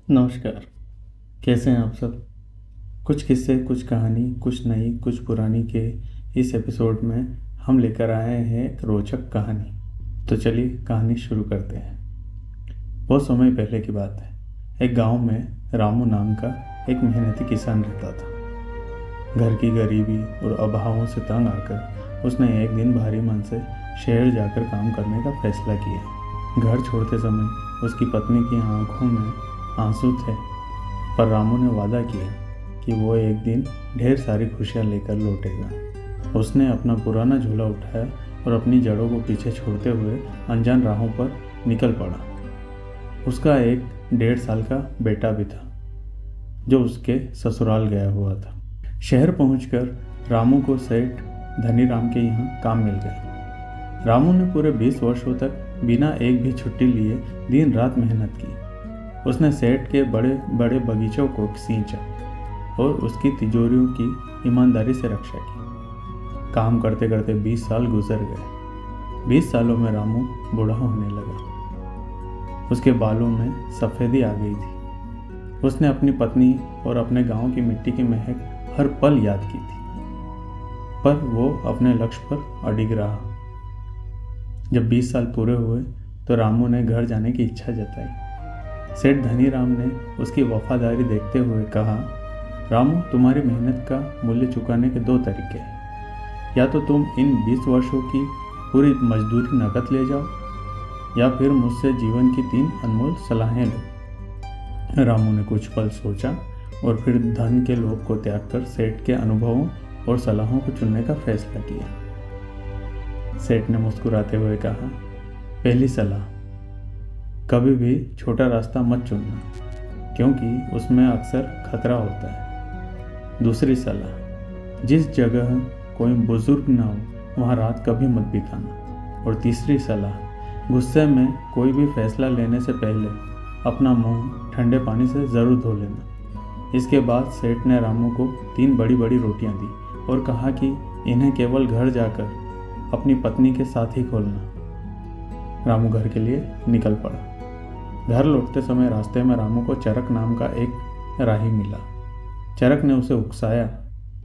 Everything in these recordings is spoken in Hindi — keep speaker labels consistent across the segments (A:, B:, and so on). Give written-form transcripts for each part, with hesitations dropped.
A: नमस्कार। कैसे हैं आप सब? कुछ किस्से, कुछ कहानी, कुछ नई, कुछ पुरानी के इस एपिसोड में हम लेकर आए हैं एक रोचक कहानी। तो चलिए कहानी शुरू करते हैं। बहुत समय पहले की बात है। एक गांव में रामू नाम का एक मेहनती किसान रहता था। घर की गरीबी और अभावों से तंग आकर उसने एक दिन भारी मन से शहर जाकर काम करने का फैसला किया। घर छोड़ते समय उसकी पत्नी की आंखों में आंसू थे, पर रामू ने वादा किया कि वो एक दिन ढेर सारी खुशियां लेकर लौटेगा। उसने अपना पुराना झोला उठाया और अपनी जड़ों को पीछे छोड़ते हुए अनजान राहों पर निकल पड़ा। उसका एक 1.5 साल का बेटा भी था, जो उसके ससुराल गया हुआ था। शहर पहुंचकर रामू को सेठ धनीराम के यहाँ काम मिल गया। रामू ने पूरे 20 वर्षों तक बिना एक भी छुट्टी लिए दिन रात मेहनत की। उसने सेठ के बड़े बड़े बगीचों को सींचा और उसकी तिजोरियों की ईमानदारी से रक्षा की। काम करते करते 20 साल गुजर गए। 20 सालों में रामू बूढ़ा होने लगा। उसके बालों में सफ़ेदी आ गई थी। उसने अपनी पत्नी और अपने गांव की मिट्टी की महक हर पल याद की थी, पर वो अपने लक्ष्य पर अडिग रहा। जब 20 साल पूरे हुए तो रामू ने घर जाने की इच्छा जताई। सेठ धनीराम ने उसकी वफादारी देखते हुए कहा, रामू, तुम्हारी मेहनत का मूल्य चुकाने के 2 तरीके हैं। या तो तुम इन 20 वर्षों की पूरी मजदूरी नकद ले जाओ, या फिर मुझसे जीवन की 3 अनमोल सलाहें लो। रामू ने कुछ पल सोचा और फिर धन के लोभ को त्याग कर सेठ के अनुभवों और सलाहों को चुनने का फैसला किया। सेठ ने मुस्कुराते हुए कहा, पहली सलाह, कभी भी छोटा रास्ता मत चुनना, क्योंकि उसमें अक्सर खतरा होता है। दूसरी सलाह, जिस जगह कोई बुजुर्ग ना हो वहाँ रात कभी मत बिताना। और तीसरी सलाह, गुस्से में कोई भी फैसला लेने से पहले अपना मुंह ठंडे पानी से ज़रूर धो लेना। इसके बाद सेठ ने रामू को 3 बड़ी बड़ी रोटियां दी और कहा कि इन्हें केवल घर जाकर अपनी पत्नी के साथ ही खोलना। रामू घर के लिए निकल पड़ा। घर लौटते समय रास्ते में रामू को चरक नाम का एक राही मिला। चरक ने उसे उकसाया,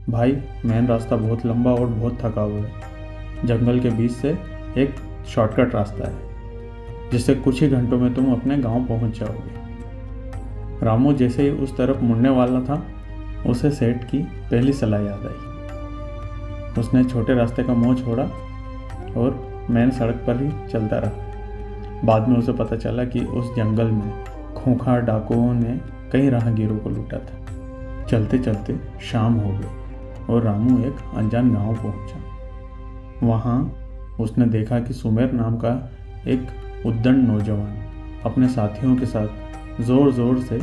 A: भाई, मेन रास्ता बहुत लंबा और बहुत थका हुआ है। जंगल के बीच से एक शॉर्टकट रास्ता है, जिससे कुछ ही घंटों में तुम अपने गांव पहुंच जाओगे। रामू जैसे ही उस तरफ मुड़ने वाला था, उसे सेठ की पहली सलाह याद आई। उसने छोटे रास्ते का मोह छोड़ा और मेन सड़क पर ही चलता रहा। बाद में उसे पता चला कि उस जंगल में खूंखार डाकुओं ने कई राहगीरों को लूटा था। चलते चलते शाम हो गई और रामू एक अनजान गांव पहुंचा। वहां उसने देखा कि सुमेर नाम का एक उद्दंड नौजवान अपने साथियों के साथ जोर जोर से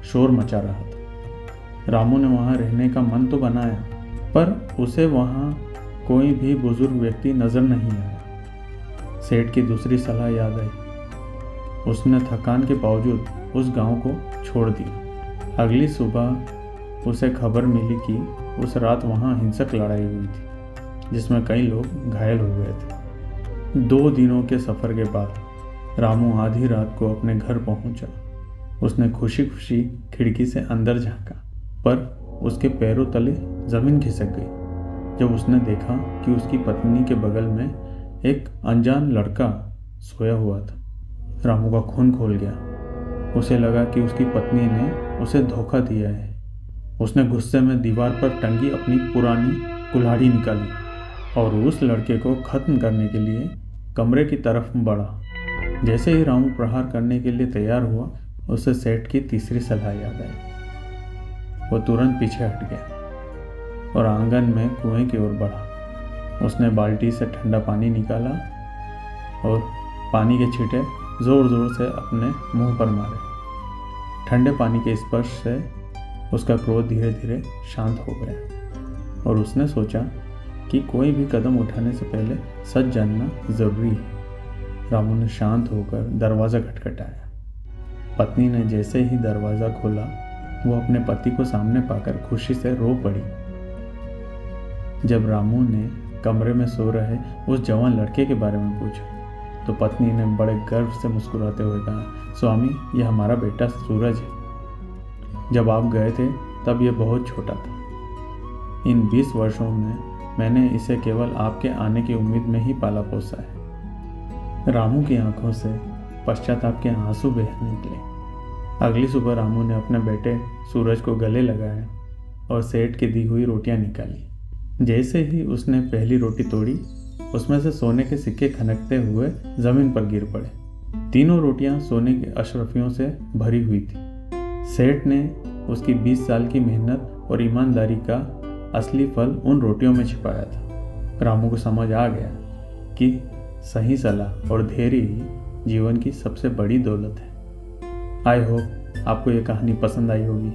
A: शोर मचा रहा था। रामू ने वहां रहने का मन तो बनाया, पर उसे वहां कोई भी बुजुर्ग व्यक्ति नजर नहीं आया। सेठ की दूसरी सलाह याद आई। उसने थकान के बावजूद उस गांव को छोड़ दिया। अगली सुबह उसे खबर मिली कि उस रात वहां हिंसक लड़ाई हुई थी, जिसमें कई लोग घायल हो गए थे। 2 दिनों के सफ़र के बाद रामू आधी रात को अपने घर पहुंचा। उसने खुशी खुशी खिड़की से अंदर झांका, पर उसके पैरों तले ज़मीन खिसक गई जब उसने देखा कि उसकी पत्नी के बगल में एक अनजान लड़का सोया हुआ था। रामू का खून खोल गया। उसे लगा कि उसकी पत्नी ने उसे धोखा दिया है। उसने गुस्से में दीवार पर टंगी अपनी पुरानी कुल्हाड़ी निकाली और उस लड़के को खत्म करने के लिए कमरे की तरफ बढ़ा। जैसे ही रामू प्रहार करने के लिए तैयार हुआ, उसे सेठ की तीसरी सलाह याद आई। वो तुरंत पीछे हट गया और आंगन में कुएं की ओर बढ़ा। उसने बाल्टी से ठंडा पानी निकाला और पानी के छींटे ज़ोर ज़ोर से अपने मुंह पर मारे। ठंडे पानी के स्पर्श से उसका क्रोध धीरे धीरे शांत हो गया और उसने सोचा कि कोई भी कदम उठाने से पहले सच जानना ज़रूरी है। रामू ने शांत होकर दरवाज़ा खटखटाया। पत्नी ने जैसे ही दरवाज़ा खोला, वो अपने पति को सामने पाकर खुशी से रो पड़ी। जब रामू ने कमरे में सो रहे उस जवान लड़के के बारे में पूछा, तो पत्नी ने बड़े गर्व से मुस्कुराते हुए कहा, स्वामी, यह हमारा बेटा सूरज है। जब आप गए थे तब ये बहुत छोटा था। इन 20 वर्षों में मैंने इसे केवल आपके आने की उम्मीद में ही पाला पोसा है। रामू की आंखों से पश्चाताप के आंसू बहने निकले। अगली सुबह रामू ने अपने बेटे सूरज को गले लगाया और सेठ की दी हुई रोटियां निकाली। जैसे ही उसने पहली रोटी तोड़ी, उसमें से सोने के सिक्के खनकते हुए जमीन पर गिर पड़े। तीनों रोटियां सोने की अशरफियों से भरी हुई थी। सेठ ने उसकी 20 साल की मेहनत और ईमानदारी का असली फल उन रोटियों में छिपाया था। रामू को समझ आ गया कि सही सलाह और धैर्य ही जीवन की सबसे बड़ी दौलत है। आई होप आपको ये कहानी पसंद आई होगी।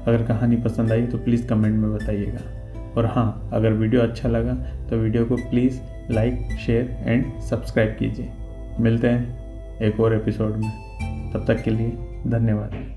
A: अगर कहानी पसंद आई तो प्लीज़ कमेंट में बताइएगा। और हाँ, अगर वीडियो अच्छा लगा तो वीडियो को please like, share and subscribe कीजिए। मिलते हैं एक और एपिसोड में। तब तक के लिए धन्यवाद।